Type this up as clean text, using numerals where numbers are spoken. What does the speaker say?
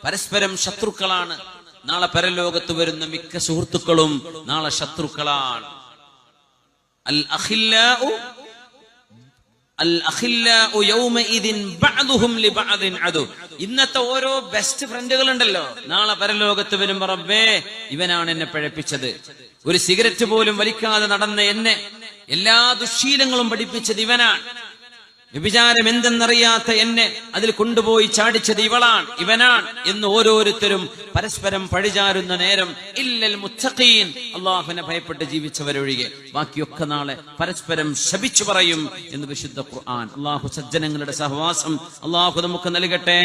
പരസ്പരം ശത്രുക്കളാണ്. നാളെ പരലോകത്ത് വരുന്ന മിക്ക സുഹൃത്തുക്കളും നാളെ ശത്രുക്കളാണ്. അൽ അഖില്ലാഉ യൗമഇദിൻ ബഅദുഹും ലിബഅദിൻ അദു. ഇന്നത്തെ ഓരോ ബെസ്റ്റ് ഫ്രണ്ടുകൾ ഉണ്ടല്ലോ, നാളെ പരലോകത്ത് വരുമ്പോ റബ്ബേ ഇവനാണ് എന്നെ പിഴപ്പിച്ചത്, ഒരു സിഗരറ്റ് പോലും വലിക്കാതെ നടന്ന എന്നെ എല്ലാ ദുശ്ശീലങ്ങളും പഠിപ്പിച്ചത് ഇവനാണ്, വ്യഭിചാരം എന്തെന്നറിയാത്ത എന്നെ അതിൽ കൊണ്ടുപോയി ചാടിച്ചത് ഇവനാണ് എന്ന് ഓരോരുത്തരും പരസ്പരം പഴിചാരുന്ന നേരം ഇല്ലൽ മുത്തഖീൻ, അള്ളാഹുവിനെ ഭയപ്പെട്ട് ജീവിച്ചവരൊഴികെ ബാക്കിയൊക്കെ നാളെ പരസ്പരം ശപിച്ചു പറയും എന്ന് വിശുദ്ധ ഖുർആൻ. അള്ളാഹു സജ്ജനങ്ങളുടെ സഹവാസം അള്ളാഹു നമുക്ക് നൽകട്ടെ.